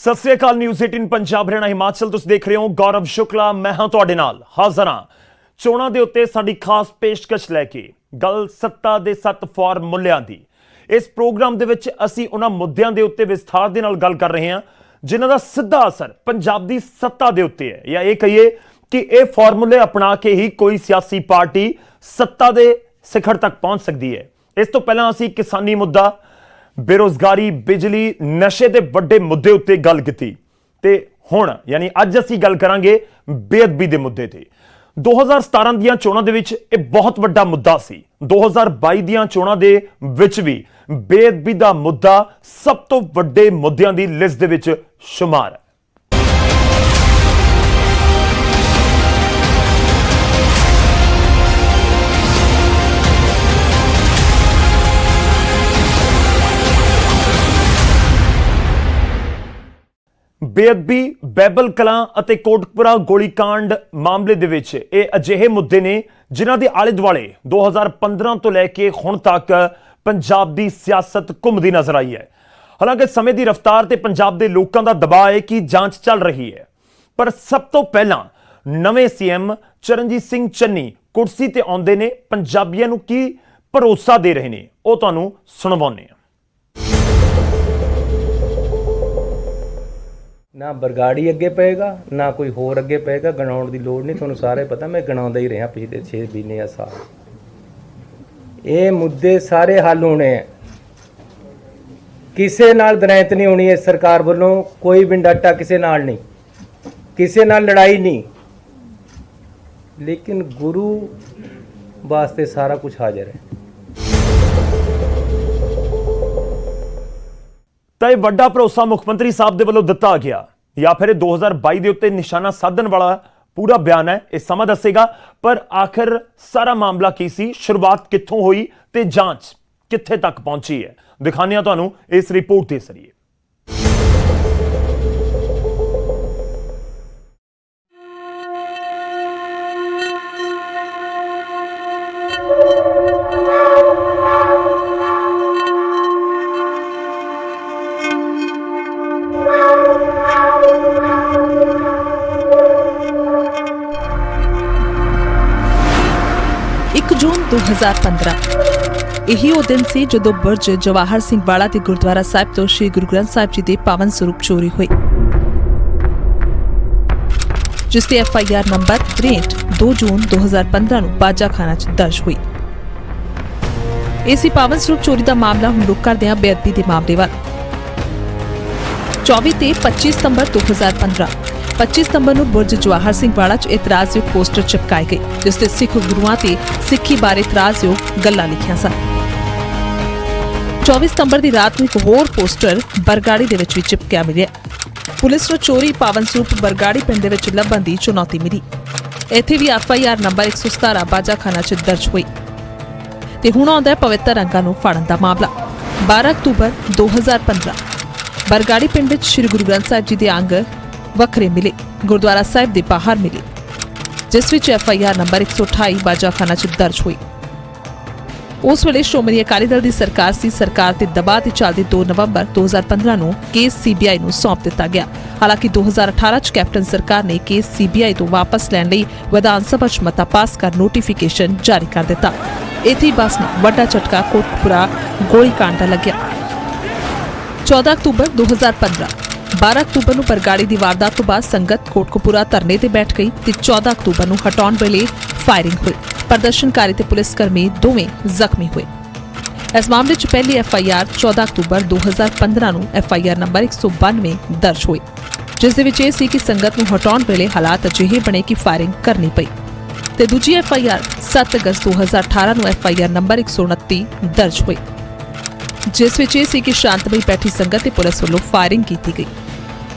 सत श्री अकाल। न्यूज़ 18 पंजाब हरियाणा हिमाचल तुसीं देख रहे हो। गौरव शुक्ला मैं हां तुहाडे नाल हाज़र हां। चोणां दे उत्ते साडी खास पेशकश लैके गल सत्ता दे 7 फॉर्मूलिਆਂ दी। इस प्रोग्राम दे विच असीं उन्हां मुद्दिਆਂ दे उत्ते विस्तार दे नाल गल कर रहे हां जिन्हां दा सिद्धा असर पंजाब दी सत्ता दे उत्ते है, या ये कहिए कि ये फॉर्मूले अपना के ही कोई सियासी पार्टी सत्ता दे सिखर तक पहुंच सकती है। इस तो पहला असीं किसानी मुद्दा, बेरोजगारी, बिजली, नशे के बड़े मुद्दे उत्ते गल की ते हुण यानी अज असीं गल करांगे बेअदबी के मुद्दे ते। 2017 दियां चोणां दे विच ये बहुत वड्डा मुद्दा सी। 2022 दियां चोणां दे विच भी बेअदबी दा मुद्दा सब तो वड्डे मुद्दिਆਂ दी लिस्ट दे विच शुमार है। बेअदबी, बैबल कलां अते कोटकपुरा गोलीकांड मामले दे विच ये अजिहे मुद्दे ने जिन्हां दे आले दुआले 2015 तो लैके हुण तक पंजाब दी सियासत घुमदी नजर आई है। हालांकि समय की रफ्तार ते पंजाब दे लोकां दा दबाव है कि जांच चल रही है, पर सब तो पहलां नवें सीएम चरणजीत सिंह चन्नी कुर्सी ते आउंदे ने पंजाबियां नूं की भरोसा दे रहे ने ओह तुहानूं सुणवाउने आ। ना बरगाड़ी अगे पेगा ना कोई होर अगे पेगा, गणाउण दी लोड़ नहीं। तुहानूं सारे पता मैं गणाउंदा ही रहा पिछले 6 महीने या साल। ये मुद्दे सारे हल होने हैं, किसी नाल दरैंत नहीं होनी है। सरकार वालों कोई भी डाटा किसी नाल नहीं, किसी नाल लड़ाई नहीं, लेकिन गुरु वास्ते सारा कुछ हाजिर है। तो यह वड्डा भरोसा मुख्यमंत्री साहब के वलों दिता गया या फिर 2022 के उत्ते निशाना साधन वाला पूरा बयान है, यह समा दसेगा। पर आखिर सारा मामला की सी, शुरुआत कित्थों हुई ते जांच कित्थे तक पहुंची है, दिखाने आ तुहानूं इस रिपोर्ट के जरिए। जून 2015 यही वो दिन सी जदों बुरज जवाहर सिंह वाला ते गुरुद्वारा साहिब तो श्री गुरु ग्रंथ साहिब जी के पावन स्वरूप चोरी हुई, जिसकी FIR नंबर 63 2 जून 2015 ਨੂੰ ਬਾਜਾਖਾਨਾ ਚ दर्ज हुई। इसी पावन स्वरूप चोरी का मामला हम रुक करदे हां बेअदबी के मामले वाल। 24 ते 25 सितंबर 2015 25 सितंबर ਨੂੰ बुरज जवाहर सिंह वाला च ਇਤਰਾਜ਼ਯੋਗ पोस्टर चिपकाए गए, जिसते सिख गुरुआं ते सिੱਖੀ बारे ਇਤਰਾਜ਼ਯੋਗ ਗੱਲਾਂ लिखियां सन। 24 सितंबर की रात ਨੂੰ एक होर पोस्टर बरगाड़ी ਦੇ ਵਿੱਚ ਵੀ चिपकिया मिलिਆ। पुलिस ਨੂੰ चोरी पावन स्वरूप बरगाड़ी पिंड ਦੇ ਵਿੱਚ ਲੱਭਣ ਦੀ ਚੁਣੌਤੀ ਮਿਲੀ। ਇੱਥੇ ਵੀ FIR ਨੰਬਰ 117 ਬਾਜਾਖਾਨਾ ਚ ਦਰਜ ਹੋਈ ਤੇ ਹੁਣ ਆਉਂਦਾ ਪਵਿੱਤਰ ਅੰਗਾਂ ਨੂੰ ਫੜਨ ਦਾ ਮਾਮਲਾ। 12 ਅਕਤੂਬਰ 2015 बरगाड़ी पिंड ਵਿੱਚ श्री गुरु ग्रंथ साहिब जी ਦੇ अंग ਵੱਖਰੇ ਮਿਲੇ, ਗੁਰਦੁਆਰਾ ਸਾਹਿਬ ਦੇ ਬਾਹਰ ਮਿਲੇ, ਜਿਸ ਵਿੱਚ FIR ਨੰਬਰ 128 ਬਾਜਾਖਾਨਾ ਚ ਦਰਜ ਹੋਈ। ਉਸ ਵੇਲੇ ਸ਼੍ਰੋਮਣੀ ਅਕਾਲੀ ਦਲ ਦੀ ਸਰਕਾਰ ਸੀ। ਸਰਕਾਰ ਤੇ ਦਬਾਅ ਤੇ ਚੱਲਦੇ 2 ਨਵੰਬਰ 2015 ਨੂੰ ਕੇਸ CBI ਨੂੰ ਸੌਂਪ ਦਿੱਤਾ ਗਿਆ। ਹਾਲਾਂਕਿ 2018 ਚ ਕੈਪਟਨ ਸਰਕਾਰ ਨੇ ਕੇਸ CBI ਤੋਂ ਵਾਪਸ ਲੈਣ ਲਈ ਵਿਧਾਨ ਸਭਾ ਚ ਮਤਾ ਪਾਸ ਕਰ ਨੋਟੀਫਿਕੇਸ਼ਨ ਜਾਰੀ ਕਰ ਦਿੱਤਾ। ਇੱਥੇ ਬਸ ਨੂੰ ਵੱਡਾ ਝਟਕਾ ਕੋਟਕਪੁਰਾ ਗੋਲੀकांड ਦਾ ਲੱਗਿਆ। 14 ਅਕਤੂਬਰ 2015 12 ਅਕਤੂਬਰ ਨੂੰ ਬਰਗਾੜੀ ਦੀ ਵਾਰਦਾਤ ਤੋਂ ਬਾਅਦ ਸੰਗਤ ਕੋਟਕਪੂਰਾ ਧਰਨੇ ਤੇ ਬੈਠ ਗਈ ਤੇ 14 ਅਕਤੂਬਰ ਨੂੰ ਹਟਾਉਣ ਵੇਲੇ ਫਾਇਰਿੰਗ ਹੋਈ। ਪ੍ਰਦਰਸ਼ਨਕਾਰੀ ਤੇ ਪੁਲਿਸ ਕਰਮੀ ਦੋਵੇਂ ਜ਼ਖਮੀ ਹੋਏ। ਇਸ ਮਾਮਲੇ 'ਚ ਪਹਿਲੀ FIR 14 ਅਕਤੂਬਰ 2015 ਨੂੰ FIR ਨੰਬਰ 192 ਦਰਜ ਹੋਈ, ਜਿਸ ਦੇ ਵਿੱਚ ਇਹ ਸੀ ਕਿ ਸੰਗਤ ਨੂੰ ਹਟਾਉਣ ਵੇਲੇ ਹਾਲਾਤ ਅਜਿਹੇ ਬਣੇ ਕਿ ਫਾਇਰਿੰਗ ਕਰਨੀ ਪਈ। ਤੇ ਦੂਜੀ FIR 7 ਅਗਸਤ 2018 ਨੂੰ FIR ਨੰਬਰ 129 ਦਰਜ ਹੋਈ, ਜਿਸ ਵਿੱਚ ਇਹ ਸੀ ਕਿ ਸ਼ਾਂਤਮਈ ਬੈਠੀ ਸੰਗਤ ਤੇ ਪੁਲਿਸ ਵੱਲੋਂ ਫਾਇਰਿੰਗ ਕੀਤੀ ਗਈ।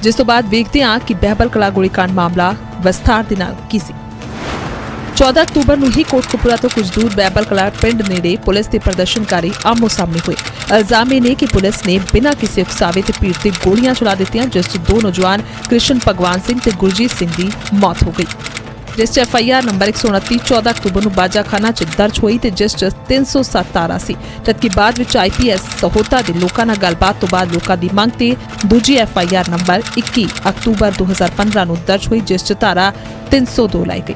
ਜਿਸ ਤੋਂ ਬਾਅਦ ਵੇਖਦੇ ਹਾਂ ਕਿ ਬਹਿਬਲ ਕਲਾ ਗੋਲੀकांड ਮਾਮਲਾ ਵਿਸਥਾਰ ਦੇ ਨਾਲ ਕੀ ਸੀ। 14 ਅਕਤੂਬਰ ਨੂੰ ਹੀ ਕੋਟਕਪੂਰਾ ਤੋਂ ਕੁਝ ਦੂਰ ਬਹਿਬਲ ਕਲਾ ਪਿੰਡ ਨੇੜੇ ਪੁਲਿਸ ਤੇ ਪ੍ਰਦਰਸ਼ਨਕਾਰੀ ਆਮੋ ਸਾਹਮਣੇ ਹੋਏ। ਇਲਜ਼ਾਮ ਇਹ ਨੇ ਕਿ ਪੁਲਿਸ ਨੇ ਬਿਨਾਂ ਕਿਸੇ ਉਕਸਾਵੇ ਤੇ ਭੀੜ ਤੇ ਗੋਲੀਆਂ ਚਲਾ ਦਿੱਤੀਆਂ, ਜਿਸ 'ਚ 2 ਨੌਜਵਾਨ ਕ੍ਰਿਸ਼ਨ ਭਗਵਾਨ ਸਿੰਘ ਤੇ ਗੁਰਜੀਤ ਸਿੰਘ ਦੀ ਮੌਤ ਹੋ ਗਈ। जिस च FIR नंबर 129 14 अक्तूबर ਨੂੰ ਬਾਜਾਖਾਨਾ 'ਚ ਦਰਜ ਹੋਈ ਤੇ ਜਿਸ 'ਚ 307 ਧਾਰਾ ਸੀ, ਜਦਕਿ ਬਾਅਦ ਵਿੱਚ IPS ਸਹੋਤਾ ਦੇ ਲੋਕਾਂ ਨਾਲ ਗੱਲਬਾਤ ਤੋਂ ਬਾਅਦ ਲੋਕਾਂ ਦੀ ਮੰਗ ਤੇ ਦੂਜੀ FIR ਨੰਬਰ 21 ਅਕਤੂਬਰ 2015 ਨੂੰ ਦਰਜ ਹੋਈ, ਜਿਸ 'ਚ ਧਾਰਾ 302 ਲਾਈ ਗਈ।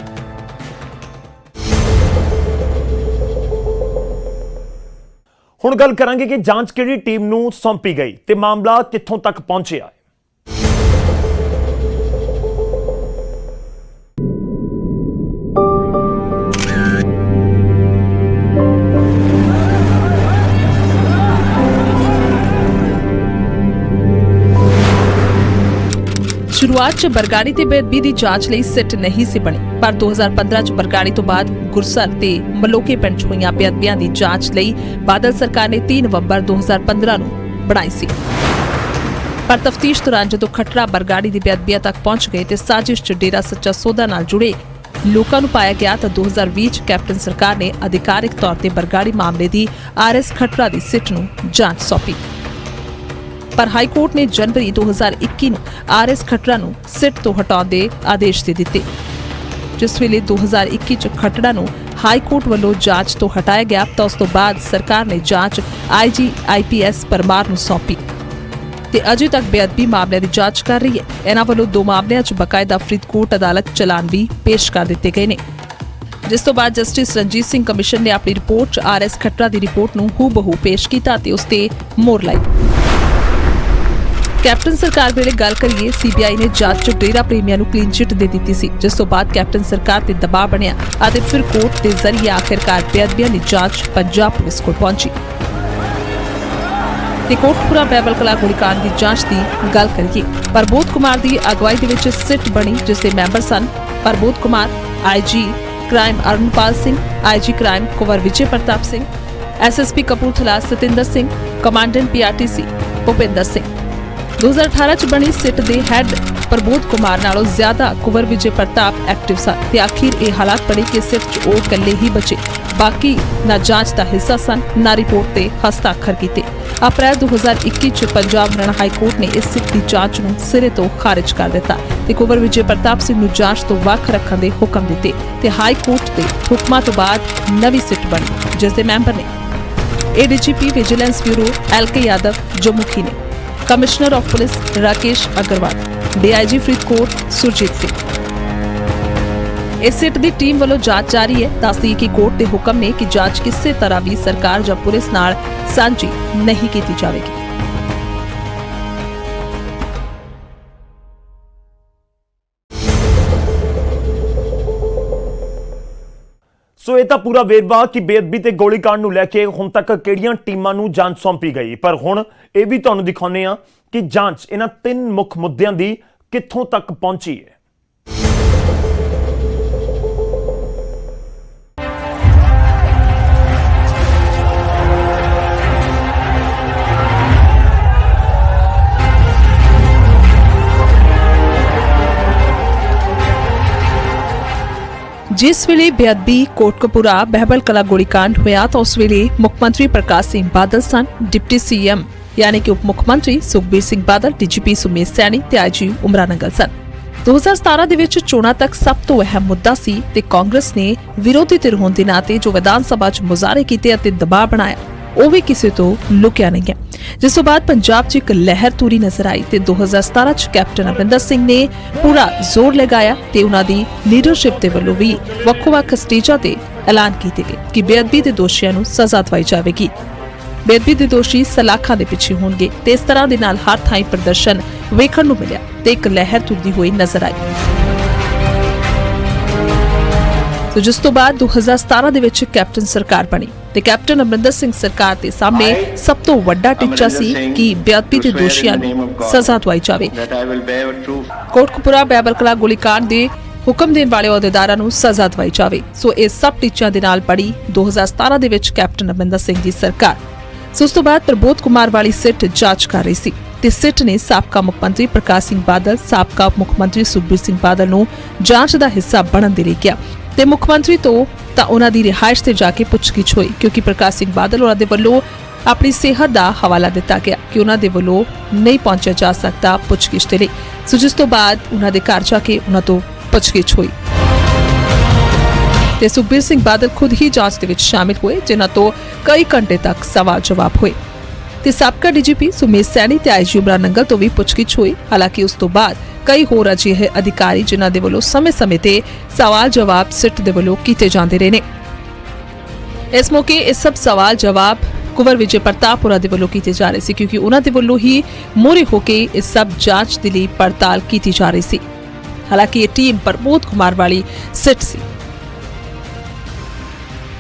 ਹੁਣ ਗੱਲ ਕਰਾਂਗੇ ਕਿ ਜਾਂਚ ਕਿਹੜੀ ਟੀਮ ਨੂੰ ਸੌਂਪੀ ਗਈ ਤੇ ਮਾਮਲਾ ਕਿੱਥੋਂ ਤੱਕ ਪਹੁੰਚਿਆ ਹੈ। शुरुआत च बरगाड़ी ते बेअदबी दी जांच लई सिट नहीं सी बनी, पर 2015 च बरगाड़ी तो बाद गुरसर ते मलोके पिंड च होईयां बेअदबियां दी जांच लई बादल सरकार ने 3 नवंबर 2015 ਨੂੰ ਬਣਾਈ ਸੀ। पर तफ्तीश दौरान ਜਦੋਂ ਖੱਟੜਾ बरगाड़ी ਦੀ बेअदबियां तक पहुंच गए ਤੇ ਸਾਜ਼ਿਸ਼ ਚ ਡੇਰਾ ਸੱਚਾ ਸੌਦਾ ਨਾਲ ਜੁੜੇ ਲੋਕਾਂ ਨੂੰ ਪਾਇਆ ਗਿਆ ਤਾਂ 2020 ਚ ਕੈਪਟਨ ਸਰਕਾਰ ਨੇ ਅਧਿਕਾਰਿਕ ਤੌਰ ਤੇ बरगाड़ी ਮਾਮਲੇ ਦੀ RS ਖੱਟੜਾ ਦੀ ਸਿਟ ਨੂੰ ਜਾਂਚ ਸੌਂਪੀ। पर हाई कोर्ट ने जनवरी 2021 ਨੂੰ RS ਖੱਟੜਾ ਨੂੰ ਸਿਟ ਤੋਂ ਹਟਾਉਣ ਦੇ ਆਦੇਸ਼ ਦੇ ਦਿੱਤੇ, ਜਿਸ ਵੇਲੇ 2021 ਚ ਖੱਟੜਾ ਨੂੰ ਹਾਈ ਕੋਰਟ ਵੱਲੋਂ ਜਾਂਚ ਤੋਂ ਹਟਾਇਆ ਗਿਆ ਤਾਂ ਉਸ ਤੋਂ ਬਾਅਦ ਸਰਕਾਰ ਨੇ ਜਾਂਚ IG IPS ਪਰਮਾਰ ਨੂੰ ਸੌਂਪੀ ਤੇ ਅਜੇ ਤੱਕ ਬੇਅਦਬੀ ਮਾਮਲਿਆਂ ਦੀ ਜਾਂਚ ਕਰ ਰਹੀ ਹੈ। ਇਹਨਾਂ ਵੱਲੋਂ 2 ਮਾਮਲਿਆਂ 'ਚ ਬਕਾਇਦਾ ਫਰੀਦਕੋਟ ਅਦਾਲਤ ਚਲਾਨ ਵੀ ਪੇਸ਼ ਕਰ ਦਿੱਤੇ ਗਏ ਨੇ, ਜਿਸ ਤੋਂ ਬਾਅਦ ਜਸਟਿਸ ਰਣਜੀਤ ਸਿੰਘ ਕਮਿਸ਼ਨ ਨੇ ਆਪਣੀ ਰਿਪੋਰਟ 'ਚ RS ਖੱਟੜਾ ਦੀ ਰਿਪੋਰਟ ਨੂੰ ਹੂਬਹੂ ਪੇਸ਼ ਕੀਤਾ ਤੇ ਉਸ ਤੇ ਮੋਹਰ ਲਾਈ। ਕੈਪਟਨ ਸਰਕਾਰ ਵੇਲੇ ਗੱਲ ਕਰੀਏ, CBI ਨੇ ਜਾਂਚ 'ਚ ਡੇਰਾ ਪ੍ਰੇਮੀਆਂ ਨੂੰ ਕਲੀਨ ਚਿੱਟ ਦੇ ਦਿੱਤੀ ਸੀ, ਜਿਸ ਤੋਂ ਬਾਅਦ ਕੈਪਟਨ ਸਰਕਾਰ ਤੇ ਦਬਾਅ ਬਣਿਆ ਅਤੇ ਫਿਰ ਕੋਰਟ ਦੇ ਜ਼ਰੀਏ ਆਖਿਰਕਾਰ ਬੇਅਦਬੀਆਂ ਦੀ ਜਾਂਚ ਪੰਜਾਬ ਪੁਲਿਸ ਕੋਲ ਪਹੁੰਚੀ ਤੇ ਕੋਟਪੁਰਾ ਬਾਈਬਲ ਕਲਾ ਗੋਲੀकांड ਦੀ ਜਾਂਚ ਦੀ ਗੱਲ ਕਰੀਏ। ਪ੍ਰਬੋਧ ਕੁਮਾਰ ਦੀ ਅਗਵਾਈ ਦੇ ਵਿੱਚ ਸਿੱਟ ਬਣੀ, ਜਿਸ ਦੇ ਮੈਂਬਰ ਸਨ Prabodh Kumar, IG crime Arunpal Singh, IG crime Kunwar Vijay Pratap Singh, SSP Kapurthala Satinder Singh, commandant PRTC Bhupinder Singh. 2018 ਚ ਬਣੀ ਸਿੱਟ ਦੇ ਹੈੱਡ ਪ੍ਰਬੋਧ ਕੁਮਾਰ ਨਾਲੋਂ ਜ਼ਿਆਦਾ ਕੁੰਵਰ ਵਿਜੇ ਪ੍ਰਤਾਪ ਐਕਟਿਵ ਸਨ ਤੇ ਆਖਿਰ ਇਹ ਹਾਲਾਤ ਬਣੇ ਕਿ ਸਿੱਟ 'ਚ ਉਹ ਇਕੱਲੇ ਹੀ ਬਚੇ, ਬਾਕੀ ਨਾ ਜਾਂਚ ਦਾ ਹਿੱਸਾ ਸਨ ਨਾ ਰਿਪੋਰਟ ਤੇ ਹਸਤਾਖਰ ਕੀਤੇ। ਅਪ੍ਰੈਲ 2021 ਚ ਪੰਜਾਬ ਹਰਿਆਣਾ ਹਾਈ ਕੋਰਟ ਨੇ ਇਸ ਸਿੱਟ ਦੀ ਜਾਂਚ ਨੂੰ ਸਿਰੇ ਤੋਂ ਖਾਰਜ ਕਰ ਦਿੱਤਾ ਤੇ ਕੁੰਵਰ ਵਿਜੇ ਪ੍ਰਤਾਪ ਸਿੰਘ ਨੂੰ ਜਾਂਚ ਤੋਂ ਵੱਖ ਰੱਖਣ ਦੇ ਹੁਕਮ ਦਿੱਤੇ ਤੇ ਹਾਈ ਕੋਰਟ ਦੇ ਹੁਕਮਾਂ ਤੋਂ ਬਾਅਦ ਨਵੀਂ ਸਿੱਟ ਬਣੀ, ਜਿਸ ਦੇ ਮੈਂਬਰ ਨੇ ADGP vigilance bureau LK Yadav ਜੋ ਮੁਖੀ ਨੇ, commissioner of police Rakesh Agrawal, DIG Faridkot Surjit Singh. इस सिट दी टीम वालों जांच जारी है। दसदी कि कोर्ट के हुक्म ने कि जांच किसी तरह भी सरकार या पुलिस नाल सांझी नहीं की जाएगी। ਸੋ ਇਹ ਤਾਂ ਪੂਰਾ ਵੇਰਵਾ ਕਿ ਬੇਅਦਬੀ ਤੇ ਗੋਲੀकांड ਨੂੰ ਲੈ ਕੇ ਹੁਣ ਤੱਕ ਕਿਹੜੀਆਂ ਟੀਮਾਂ ਨੂੰ ਜਾਂਚ ਸੌਂਪੀ ਗਈ, ਪਰ ਹੁਣ ਇਹ ਵੀ ਤੁਹਾਨੂੰ ਦਿਖਾਉਂਦੇ ਆ ਕਿ ਜਾਂਚ ਇਹਨਾਂ 3 ਮੁੱਖ ਮੁੱਦਿਆਂ ਦੀ ਕਿੱਥੋਂ ਤੱਕ ਪਹੁੰਚੀ ਹੈ। जिस वेले बेअदबी कोटकपुरा बहबल कला गोलीकांड होया तो उस वेले मुख्यमंत्री प्रकाश सिंह बादल सन, डिप्टी CM यानी कि उप मुख्यमंत्री सुखबीर सिंह बादल, DGP सुमेश सैनी ते IG उमरा नंगल सन। 2017 ਦੇ ਵਿੱਚ ਚੋਣਾਂ ਤੱਕ ਸਭ ਤੋਂ ਅਹਿਮ ਮੁੱਦਾ ਸੀ ਤੇ ਕਾਂਗਰਸ ਨੇ ਵਿਰੋਧੀ ਧਿਰ ਹੋਣ ਦੇ ਨਾਤੇ ਜੋ ਵਿਧਾਨ ਸਭਾ 'ਚ ਮੁਜ਼ਾਹਰੇ ਕੀਤੇ ਅਤੇ ਦਬਾਅ ਬਣਾਇਆ ਉਹ ਵੀ ਕਿਸੇ ਤੋਂ ਲੁਕਿਆ ਨਹੀਂ ਗਿਆ, ਜਿਸ ਤੋਂ ਬਾਅਦ ਪੰਜਾਬ 'ਚ ਇੱਕ ਲਹਿਰ ਤੁਰੀ ਨਜ਼ਰ ਆਈ ਤੇ 2017 'ਚ ਕੈਪਟਨ ਅਮਰਿੰਦਰ ਸਿੰਘ ਨੇ ਪੂਰਾ ਜ਼ੋਰ ਲਗਾਇਆ ਤੇ ਉਹਨਾਂ ਦੀ ਲੀਡਰਸ਼ਿਪ ਦੇ ਵੱਲੋਂ ਵੀ ਵੱਖ-ਵੱਖ ਸਟੇਜਾਂ ਤੇ ਐਲਾਨ ਕੀਤੇ ਗਏ ਕਿ ਬੇਅਦਬੀ ਦੇ ਦੋਸ਼ੀਆਂ ਨੂੰ ਸਜ਼ਾ ਦਿਵਾਈ ਜਾਵੇਗੀ। ਬੇਅਦਬੀ ਦੇ ਦੋਸ਼ੀ ਸਲਾਖਾਂ ਦੇ ਪਿੱਛੇ ਹੋਣਗੇ ਤੇ ਇਸ ਤਰ੍ਹਾਂ ਦੇ ਨਾਲ ਹਰ ਥਾਈਂ ਪ੍ਰਦਰਸ਼ਨ ਵੇਖਣ ਨੂੰ ਮਿਲਿਆ ਤੇ ਇੱਕ ਲਹਿਰ ਤੁਰਦੀ ਹੋਈ ਨਜ਼ਰ ਆਈ। तो जिस तो बाद 2017 ਦੇ ਵਿੱਚ ਕੈਪਟਨ ਸਰਕਾਰ ਬਣੀ ਤੇ ਕੈਪਟਨ ਅਮਰਿੰਦਰ ਸਿੰਘ ਸਰਕਾਰ ਦੇ ਸਾਹਮਣੇ ਸਭ ਤੋਂ ਵੱਡਾ ਟੀਚਾ ਸੀ ਕਿ ਬੇਅਦਬੀ ਦੇ ਦੋਸ਼ੀਆਂ ਨੂੰ ਸਜ਼ਾ ਦਿਵਾਈ ਜਾਵੇ। ਕੋਟਕਪੂਰਾ ਬਾਈਬਲ ਕਲਾ ਗੋਲੀकांड ਦੇ ਹੁਕਮ ਦੇਣ ਵਾਲੇ ਅਹੁਦੇਦਾਰਾਂ ਨੂੰ ਸਜ਼ਾ ਦਿਵਾਈ ਜਾਵੇ। ਸੋ ਇਹ ਸਭ ਟੀਚਿਆਂ ਦੇ ਨਾਲ ਬੜੀ 2017 ਦੇ ਵਿੱਚ ਕੈਪਟਨ ਅਮਰਿੰਦਰ ਸਿੰਘ ਦੀ ਸਰਕਾਰ। ਸੋ ਉਸ ਤੋਂ ਬਾਅਦ ਪ੍ਰਬੋਧ ਕੁਮਾਰ ਵਾਲੀ ਸਿੱਟ ਜਾਂਚ ਕਰ ਰਹੀ ਸੀ ਤੇ ਸਿੱਟ ਨੇ ਸਾਬਕਾ ਮੁੱਖ ਮੰਤਰੀ ਪ੍ਰਕਾਸ਼ ਸਿੰਘ ਬਾਦਲ, ਸਾਬਕਾ ਮੁੱਖ ਮੰਤਰੀ ਸੁਖਬੀਰ ਸਿੰਘ ਬਾਦਲ ਨੂੰ ਜਾਂਚ ਦਾ ਹਿੱਸਾ ਬਣਨ ਦੇ ਲਈ ਕਿਹਾ ਤੇ ਮੁੱਖ ਮੰਤਰੀ ਤੋਂ ਤਾਂ ਉਹਨਾਂ ਦੀ ਰਿਹਾਇਸ਼ ਤੇ ਜਾ ਕੇ ਪੁੱਛਗਿੱਛ ਹੋਈ ਕਿਉਂਕਿ ਪ੍ਰਕਾਸ਼ ਸਿੰਘ ਬਾਦਲ ਉਹਨਾਂ ਦੇ ਵੱਲੋਂ ਆਪਣੀ ਸਿਹਤ ਦਾ ਹਵਾਲਾ ਦਿੱਤਾ ਗਿਆ ਕਿ ਉਹਨਾਂ ਦੇ ਵੱਲੋਂ ਨਹੀਂ ਪਹੁੰਚਿਆ ਜਾ ਸਕਦਾ ਪੁੱਛਗਿੱਛ ਦੇ ਲਈ। ਸੋ ਜਿਸ ਤੋਂ ਬਾਅਦ ਉਹਨਾਂ ਦੇ ਘਰ ਜਾ ਕੇ ਉਹਨਾਂ ਤੋਂ ਪੁੱਛਗਿੱਛ ਹੋਈ। ਤੇ ਸੁਖਬੀਰ ਸਿੰਘ ਬਾਦਲ ਖੁਦ ਹੀ ਜਾਂਚ ਦੇ ਵਿੱਚ ਸ਼ਾਮਿਲ ਹੋਏ, ਜਿਨ੍ਹਾਂ ਤੋਂ ਕਈ ਘੰਟੇ ਤੱਕ ਸਵਾਲ ਜਵਾਬ ਹੋਏ ਤੇ ਸਾਬਕਾ ਡੀਜੀਪੀ ਸੁਮੇਧ ਸੈਣੀ ਤੇ ਆਈਜੀ ਉਮਰਾ ਨੰਗਲ ਤੋਂ ਵੀ ਪੁੱਛਗਿੱਛ ਹੋਈ। ਹਾਲਾਂਕਿ ਉਸ ਤੋਂ ਬਾਅਦ ਕਈ ਹੋਰ ਅਜਿਹੇ ਅਧਿਕਾਰੀ ਜਿਨ੍ਹਾਂ ਦੇ ਵੱਲੋਂ ਸਮੇਂ-ਸਮੇਂ ਤੇ ਸਵਾਲ ਜਵਾਬ ਸਿੱਟ ਦੇ ਵੱਲੋਂ ਕੀਤੇ ਜਾਂਦੇ ਰਹੇ ਨੇ। ਇਸ ਮੌਕੇ ਇਹ ਸਭ ਸਵਾਲ ਜਵਾਬ ਕੁੰਵਰ ਵਿਜੇ ਪ੍ਰਤਾਪ ਹੋਰਾਂ ਦੇ ਵੱਲੋਂ ਕੀਤੇ ਜਾ ਰਹੇ ਸੀ, ਕਿਉਂਕਿ ਉਹਨਾਂ ਦੇ ਵੱਲੋਂ ਹੀ ਮੋਹਰੇ ਹੋ ਕੇ ਇਹ ਸਭ ਜਾਂਚ ਦੇ ਲਈ ਪੜਤਾਲ ਕੀਤੀ ਜਾ ਰਹੀ ਸੀ। ਹਾਲਾਂਕਿ ਇਹ ਟੀਮ ਪ੍ਰਮੋਦ ਕੁਮਾਰ ਵਾਲੀ ਸਿੱਟ ਸੀ।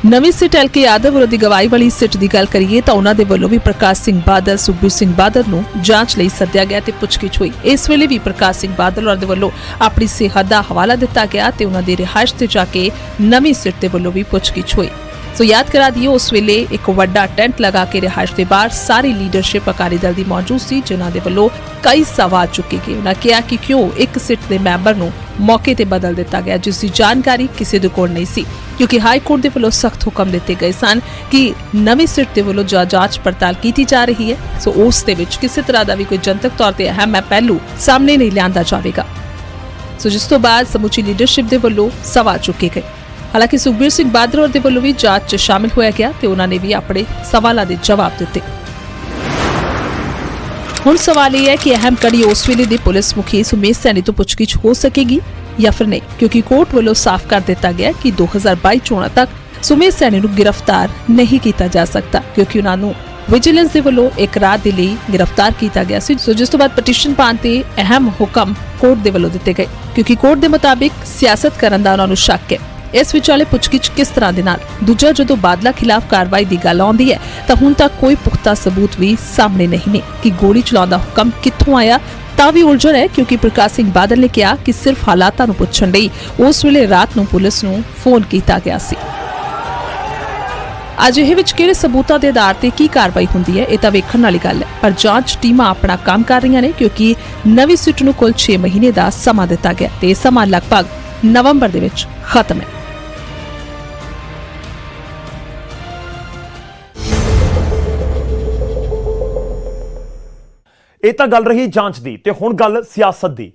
ਨਵੀਂ ਸਿੱਟ ਐਲਕੇ ਯਾਦਵ ਹੋਰਾਂ ਦੀ ਗਵਾਹੀ ਵਾਲੀ ਸਿੱਟ ਦੀ ਗੱਲ ਕਰੀਏ ਤਾਂ ਉਹਨਾਂ ਦੇ ਵੱਲੋਂ ਵੀ ਪ੍ਰਕਾਸ਼ ਸਿੰਘ ਬਾਦਲ, ਸੁਖਬੀਰ ਸਿੰਘ ਬਾਦਲ ਨੂੰ ਜਾਂਚ ਲਈ ਸੱਦਿਆ ਗਿਆ ਤੇ ਪੁੱਛਗਿੱਛ ਹੋਈ। ਇਸ ਵੇਲੇ ਵੀ ਪ੍ਰਕਾਸ਼ ਸਿੰਘ ਬਾਦਲ ਹੋਰਾਂ ਦੇ ਵੱਲੋਂ ਆਪਣੀ ਸਿਹਤ ਦਾ ਹਵਾਲਾ ਦਿੱਤਾ ਗਿਆ ਤੇ ਉਹਨਾਂ ਦੀ ਰਿਹਾਇਸ਼ ਤੇ ਜਾ ਕੇ ਨਵੀਂ ਸਿੱਟ ਦੇ ਵੱਲੋਂ ਵੀ ਪੁੱਛਗਿੱਛ ਹੋਈ। ਸੋ ਯਾਦ ਕਰਾ ਦਿਓ, ਉਸ ਵੇਲੇ ਇੱਕ ਵੱਡਾ ਟੈਂਟ ਲਗਾ ਕੇ ਰਿਹਾਇਸ਼ ਦੇ ਬਾਹਰ ਸਾਰੀ ਲੀਡਰਸ਼ਿਪ ਅਕਾਲੀ ਦਲ ਦੀ ਮੌਜੂਦ ਸੀ, ਜਿਨ੍ਹਾਂ ਦੇ ਵੱਲੋਂ ਕਈ ਸਵਾਲ ਚੁੱਕੇ ਗਏ। ਉਹਨਾਂ ਕਿਹਾ ਕਿ ਕਿਉਂ ਇੱਕ ਸਿੱਟ ਦੇ ਮੈਂਬਰ ਨੂੰ ਮੌਕੇ ਤੇ ਬਦਲ ਦਿੱਤਾ ਗਿਆ, ਜਿਸ ਦੀ ਜਾਣਕਾਰੀ ਕਿਸੇ ਦੇ ਕੋਲ ਨਹੀਂ ਸੀ, ਕਿਉਂਕਿ ਹਾਈ ਕੋਰਟ ਦੇ ਵੱਲੋਂ ਸਖਤ ਹੁਕਮ ਦਿੱਤੇ ਗਏ ਸਨ ਕਿ ਨਵੀਂ ਸਿੱਟ ਦੇ ਵੱਲੋਂ ਜਾਂਚ ਪੜਤਾਲ ਕੀਤੀ ਜਾ ਰਹੀ ਹੈ। ਸੋ ਉਸ ਦੇ ਵਿੱਚ ਕਿਸੇ ਤਰ੍ਹਾਂ ਦਾ ਵੀ ਕੋਈ ਜਨਤਕ ਤੌਰ ਤੇ ਅਹਿਮ ਪਹਿਲੂ ਸਾਹਮਣੇ ਨਹੀਂ ਲਿਆਂਦਾ ਜਾਵੇਗਾ। ਸੋ ਜਿਸ ਤੋਂ ਬਾਅਦ ਸਮੁੱਚੀ ਲੀਡਰਸ਼ਿਪ ਦੇ ਵੱਲੋਂ ਸਵਾਲ ਚੁੱਕੇ ਗਏ। ਹਾਲਾਂਕਿ ਸੁਖਬੀਰ ਸਿੰਘ ਬਾਦਲ ਹੋਰਾਂ ਦੇ ਵੱਲੋਂ ਵੀ ਜਾਂਚ 'ਚ ਸ਼ਾਮਿਲ ਹੋਇਆ ਗਿਆ ਤੇ ਉਹਨਾਂ ਨੇ ਵੀ ਆਪਣੇ ਸਵਾਲਾਂ ਦੇ ਜਵਾਬ ਦਿੱਤੇ। ਹੁਣ ਸਵਾਲ ਇਹ ਹੈ ਕਿ ਅਹਿਮ ਕੜੀ ਉਸ ਵੇਲੇ ਦੇ ਪੁਲਿਸ ਮੁਖੀ ਸੁਮੇਧ ਸੈਣੀ ਤੋਂ ਪੁੱਛਗਿੱਛ ਹੋ ਸਕੇਗੀ ਜਾਂ ਫਿਰ ਨਹੀਂ, ਕਿਉਂਕਿ ਕੋਰਟ ਵੱਲੋਂ ਸਾਫ਼ ਕਰ ਦਿੱਤਾ ਗਿਆ ਕਿ 2022 ਚੋਣਾਂ ਤੱਕ ਸੁਮੇਧ ਸੈਣੀ ਨੂੰ ਗ੍ਰਿਫਤਾਰ ਨਹੀਂ ਕੀਤਾ ਜਾ ਸਕਦਾ, ਕਿਉਂਕਿ ਉਹਨਾਂ ਨੂੰ ਵਿਜੀਲੈਂਸ ਦੇ ਵੱਲੋਂ ਇੱਕ ਰਾਤ ਦੇ ਲਈ ਗ੍ਰਿਫਤਾਰ ਕੀਤਾ ਗਿਆ ਸੀ। ਸੋ ਜਿਸ ਤੋਂ ਬਾਅਦ ਪਟੀਸ਼ਨ ਪਾਉਣ ਤੇ ਅਹਿਮ ਹੁਕਮ ਕੋਰਟ ਦੇ ਵੱਲੋਂ ਦਿੱਤੇ ਗਏ, ਕਿਉਂਕਿ ਕੋਰਟ ਦੇ ਮੁਤਾਬਿਕ ਸਿਆਸਤ ਕਰਨ ਦਾ ਉਹਨਾਂ ਨੂੰ ਸ਼ੱਕ ਹੈ। ਇਸ ਵਿਚਾਲੇ ਪੁੱਛਗਿੱਛ ਕਿਸ ਤਰ੍ਹਾਂ ਦੇ ਨਾਲ। ਦੂਜਾ, ਜਦੋਂ ਬਾਦਲਾਂ ਖਿਲਾਫ ਕਾਰਵਾਈ ਦੀ ਗੱਲ ਆਉਂਦੀ ਹੈ ਤਾਂ ਹੁਣ ਤੱਕ ਕੋਈ ਪੁਖਤਾ ਸਬੂਤ ਵੀ ਸਾਹਮਣੇ ਨਹੀਂ ਨੇ ਕਿ ਗੋਲੀ ਚਲਾਉਣ ਦਾ ਹੁਕਮ ਕਿੱਥੋਂ ਆਇਆ। ਤਾਂ ਵੀ ਉਲਝਣ ਹੈ, ਕਿਉਂਕਿ ਪ੍ਰਕਾਸ਼ ਸਿੰਘ ਬਾਦਲ ਨੇ ਕਿਹਾ ਕਿ ਸਿਰਫ ਹਾਲਾਤਾਂ ਨੂੰ ਪੁੱਛਣ ਲਈ ਉਸ ਵੇਲੇ ਰਾਤ ਨੂੰ ਪੁਲਿਸ ਨੂੰ ਫੋਨ ਕੀਤਾ ਗਿਆ ਸੀ। ਅਜਿਹੇ ਵਿੱਚ ਕਿਹੜੇ ਸਬੂਤਾਂ ਦੇ ਆਧਾਰ ਤੇ ਕੀ ਕਾਰਵਾਈ ਹੁੰਦੀ ਹੈ, ਇਹ ਤਾਂ ਵੇਖਣ ਵਾਲੀ ਗੱਲ ਹੈ। ਪਰ ਜਾਂਚ ਟੀਮਾਂ ਆਪਣਾ ਕੰਮ ਕਰ ਰਹੀਆਂ ਨੇ, ਕਿਉਂਕਿ ਨਵੀਂ ਸਿੱਟ ਨੂੰ ਕੁੱਲ 6 ਮਹੀਨੇ ਦਾ ਸਮਾਂ ਦਿੱਤਾ ਗਿਆ ਤੇ ਇਹ ਸਮਾਂ ਲਗਭਗ ਨਵੰਬਰ ਦੇ ਵਿੱਚ ਖਤਮ ਹੈ। ਇਹ ਤਾਂ ਗੱਲ ਰਹੀ ਜਾਂਚ ਦੀ, ਤੇ ਹੁਣ ਗੱਲ ਸਿਆਸਤ ਦੀ।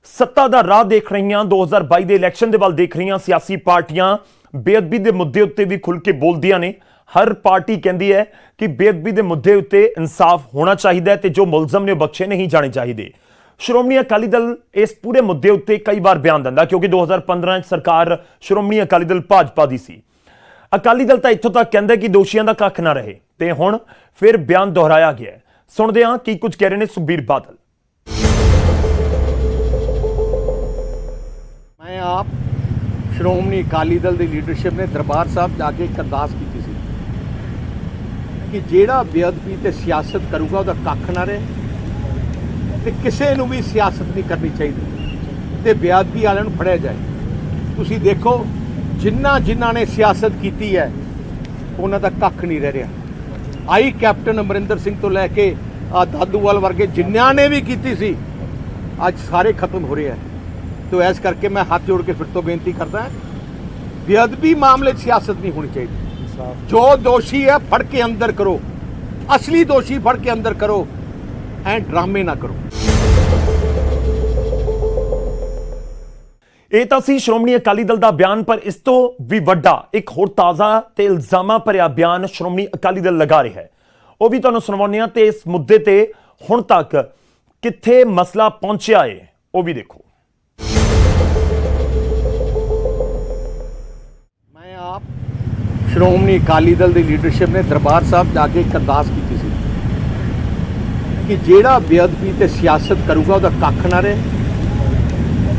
ਸੱਤਾ ਦਾ ਰਾਹ ਦੇਖ ਰਹੀਆਂ 2022 ਦੇ ਇਲੈਕਸ਼ਨ ਦੇ ਵੱਲ ਦੇਖ ਰਹੀਆਂ ਸਿਆਸੀ ਪਾਰਟੀਆਂ ਬੇਅਦਬੀ ਦੇ ਮੁੱਦੇ ਉੱਤੇ ਵੀ ਖੁੱਲ੍ਹ ਕੇ ਬੋਲਦੀਆਂ ਨੇ। ਹਰ ਪਾਰਟੀ ਕਹਿੰਦੀ ਹੈ ਕਿ ਬੇਅਦਬੀ ਦੇ ਮੁੱਦੇ ਉੱਤੇ ਇਨਸਾਫ ਹੋਣਾ ਚਾਹੀਦਾ ਹੈ ਤੇ ਜੋ ਮੁਲਜ਼ਮ ਨੇ ਉਹ ਬਖਸ਼ੇ ਨਹੀਂ ਜਾਣੇ ਚਾਹੀਦੇ। ਸ਼੍ਰੋਮਣੀ ਅਕਾਲੀ ਦਲ ਇਸ ਪੂਰੇ ਮੁੱਦੇ ਉੱਤੇ ਕਈ ਵਾਰ ਬਿਆਨ ਦਿੰਦਾ, ਕਿਉਂਕਿ 2015 ਚ ਸਰਕਾਰ ਸ਼੍ਰੋਮਣੀ ਅਕਾਲੀ ਦਲ ਭਾਜਪਾ ਦੀ ਸੀ। ਅਕਾਲੀ ਦਲ ਤਾਂ ਇੱਥੋਂ ਤੱਕ ਕਹਿੰਦਾ ਕਿ ਦੋਸ਼ੀਆਂ ਦਾ ਕੱਖ ਨਾ ਰਹੇ, ਤੇ ਹੁਣ ਫਿਰ ਬਿਆਨ ਦੁਹਰਾਇਆ ਗਿਆ। ਸੁਣਦੇ ਹਾਂ ਕੀ ਕੁਝ ਕਹਿ ਰਹੇ ਨੇ ਸੁਖਬੀਰ ਬਾਦਲ। ਮੈਂ ਆਪ ਸ਼੍ਰੋਮਣੀ ਅਕਾਲੀ ਦਲ ਦੀ ਲੀਡਰਸ਼ਿਪ ਨੇ ਦਰਬਾਰ ਸਾਹਿਬ ਜਾ ਕੇ ਇੱਕ ਅਰਦਾਸ ਕੀਤੀ ਸੀ ਕਿ ਜਿਹੜਾ ਬੇਅਦਬੀ ਤੇ ਸਿਆਸਤ ਕਰੂਗਾ ਉਹਦਾ ਕੱਖ ਨਾ ਰਹੇ, ਤੇ ਕਿਸੇ ਨੂੰ ਵੀ ਸਿਆਸਤ ਨਹੀਂ ਕਰਨੀ ਚਾਹੀਦੀ ਤੇ ਬੇਅਦਬੀ ਵਾਲਿਆਂ ਨੂੰ ਫੜਿਆ ਜਾਏ। ਤੁਸੀਂ ਦੇਖੋ, ਜਿਨ੍ਹਾਂ ਨੇ ਸਿਆਸਤ ਕੀਤੀ ਹੈ ਉਹਨਾਂ ਦਾ ਕੱਖ ਨਹੀਂ ਰਹਿ ਰਿਹਾ। ਆਈ ਕੈਪਟਨ ਅਮਰਿੰਦਰ ਸਿੰਘ ਤੋਂ ਲੈ ਕੇ ਦਾਦੂਵਾਲ ਵਰਗੇ ਜਿਨ੍ਹਾਂ ਨੇ ਵੀ ਕੀਤੀ ਸੀ, ਅੱਜ ਸਾਰੇ ਖਤਮ ਹੋ ਰਹੇ ਹੈ। ਤੋ ਇਸ ਕਰਕੇ ਮੈਂ ਹੱਥ ਜੋੜ ਕੇ ਫਿਰ ਤੋਂ ਬੇਨਤੀ ਕਰਦਾ, ਬੇਅਦਬੀ ਮਾਮਲੇ 'ਚ ਸਿਆਸਤ ਨਹੀਂ ਹੋਣੀ ਚਾਹੀਦੀ। ਜੋ ਦੋਸ਼ੀ ਹੈ ਫੜ ਕੇ ਅੰਦਰ ਕਰੋ, ਅਸਲੀ ਦੋਸ਼ੀ ਫੜ ਕੇ ਅੰਦਰ ਕਰੋ, ਐ ਡਰਾਮੇ ਨਾ ਕਰੋ। ਇਹ ਤਾਂ ਸੀ ਸ਼੍ਰੋਮਣੀ ਅਕਾਲੀ ਦਲ ਦਾ ਬਿਆਨ, ਪਰ ਇਸ ਤੋਂ ਵੀ ਵੱਡਾ ਇੱਕ ਹੋਰ ਤਾਜ਼ਾ ਤੇ ਇਲਜ਼ਾਮਾਂ ਭਰਿਆ ਬਿਆਨ ਸ਼੍ਰੋਮਣੀ ਅਕਾਲੀ ਦਲ ਲਗਾ ਰਿਹਾ ਹੈ। ਉਹ ਵੀ ਤੁਹਾਨੂੰ ਸੁਣਾਉਂਦੇ ਹਾਂ, ਤੇ ਇਸ ਮੁੱਦੇ ਤੇ ਹੁਣ ਤੱਕ ਕਿੱਥੇ ਮਸਲਾ ਪਹੁੰਚਿਆ ਹੈ ਉਹ ਵੀ ਦੇਖੋ। ਮੈਂ ਆਪ ਸ਼੍ਰੋਮਣੀ ਅਕਾਲੀ ਦਲ ਦੀ ਲੀਡਰਸ਼ਿਪ ਨੇ ਦਰਬਾਰ ਸਾਹਿਬ ਜਾ ਕੇ ਇੱਕ ਅਰਦਾਸ ਕੀਤੀ ਸੀ ਕਿ ਜਿਹੜਾ ਬੇਅਦਬੀ ਤੇ ਸਿਆਸਤ ਕਰੂਗਾ ਉਹਦਾ ਕੱਖ ਨਾ ਰਹੇ,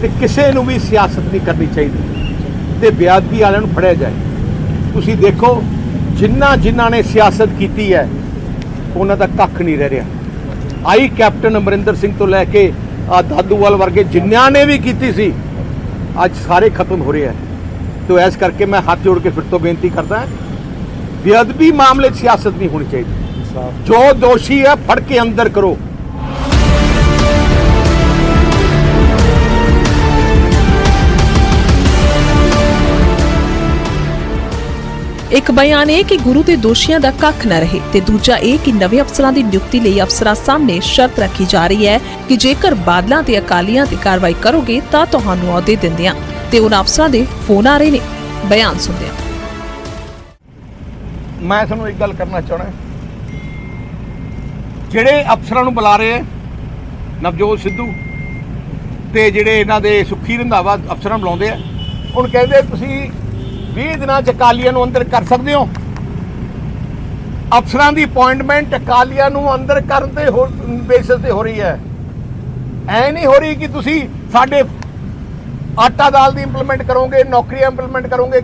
ਤੇ ਕਿਸੇ ਨੂੰ ਵੀ ਸਿਆਸਤ ਨਹੀਂ ਕਰਨੀ ਚਾਹੀਦੀ ਤੇ ਬੇਅਦਬੀ ਵਾਲਿਆਂ ਨੂੰ ਫੜਿਆ ਜਾਏ। ਤੁਸੀਂ ਦੇਖੋ, ਜਿਨ੍ਹਾਂ ਨੇ ਸਿਆਸਤ ਕੀਤੀ ਹੈ ਉਹਨਾਂ ਦਾ ਕੱਖ ਨਹੀਂ ਰਹਿ ਰਿਹਾ। ਆਈ ਕੈਪਟਨ ਅਮਰਿੰਦਰ ਸਿੰਘ ਤੋਂ ਲੈ ਕੇ ਦਾਦੂਵਾਲ ਵਰਗੇ ਜਿਨ੍ਹਾਂ ਨੇ ਵੀ ਕੀਤੀ ਸੀ, ਅੱਜ ਸਾਰੇ ਖਤਮ ਹੋ ਰਹੇ ਹੈ। ਤੋ ਇਸ ਕਰਕੇ ਮੈਂ ਹੱਥ ਜੋੜ ਕੇ ਫਿਰ ਤੋਂ ਬੇਨਤੀ ਕਰਦਾ, ਬੇਅਦਬੀ ਮਾਮਲੇ 'ਚ ਸਿਆਸਤ ਨਹੀਂ ਹੋਣੀ ਚਾਹੀਦੀ। ਜੋ ਦੋਸ਼ੀ ਹੈ ਫੜ ਕੇ ਅੰਦਰ ਕਰੋ। ਇੱਕ ਬਿਆਨ ਇਹ ਕਿ ਗੁਰੂ ਦੇ ਦੋਸ਼ੀਆਂ ਦਾ ਕੱਖ ਨਾ ਰਹੇ, ਤੇ ਦੂਜਾ ਇਹ ਕਿ ਨਵੇਂ ਅਫਸਰਾਂ ਦੀ ਨਿਯੁਕਤੀ ਲਈ ਅਫਸਰਾਂ ਸਾਹਮਣੇ ਸ਼ਰਤ ਰੱਖੀ ਜਾ ਰਹੀ ਹੈ ਕਿ ਜੇਕਰ ਬਾਦਲਾਂ ਤੇ ਅਕਾਲੀਆਂ ਤੇ ਕਾਰਵਾਈ ਕਰੋਗੇ ਤਾਂ ਤੁਹਾਨੂੰ ਅਹੁਦੇ ਦਿੰਦਿਆਂ ਤੇ ਉਹਨਾਂ ਅਫਸਰਾਂ ਦੇ ਫੋਨ ਆ ਰਹੇ ਨੇ। ਬਿਆਨ ਸੁਣਦੇ ਹਾਂ। ਮੈਂ ਤੁਹਾਨੂੰ ਇੱਕ ਗੱਲ ਕਰਨਾ ਚਾਹਣਾ, ਜਿਹੜੇ ਅਫਸਰਾਂ ਨੂੰ ਬੁਲਾ ਰਹੇ ਹੈ ਨਵਜੋਤ ਸਿੱਧੂ ਤੇ ਜਿਹੜੇ ਇਹਨਾਂ ਦੇ ਸੁੱਖੀ ਰੰਧਾਵਾ ਅਫਸਰਾਂ ਨੂੰ ਬੁਲਾਉਂਦੇ ਆ, ਹੁਣ ਕਹਿੰਦੇ ਤੁਸੀਂ 20 ਦਿਨਾਂ ਚ ਅਕਾਲੀਆਂ ਨੂੰ ਅੰਦਰ ਕਰ ਸਕਦੇ ਹੋ। ਅਫਸਰਾਂ ਦੀ ਅਪਾਇੰਟਮੈਂਟ ਅਕਾਲੀਆਂ ਨੂੰ ਅੰਦਰ ਕਰਨ ਦੇ ਬੇਸਿਸ ਤੇ ਹੋ ਰਹੀ ਹੈ। ਐ ਨਹੀਂ ਹੋ ਰਹੀ ਕਿ ਤੁਸੀਂ ਸਾਡੇ ਆਟਾ ਦਾਲ ਦੀ ਇੰਪਲੀਮੈਂਟ ਕਰੋਗੇ, ਨੌਕਰੀਆਂ ਇੰਪਲੀਮੈਂਟ ਕਰੋਗੇ,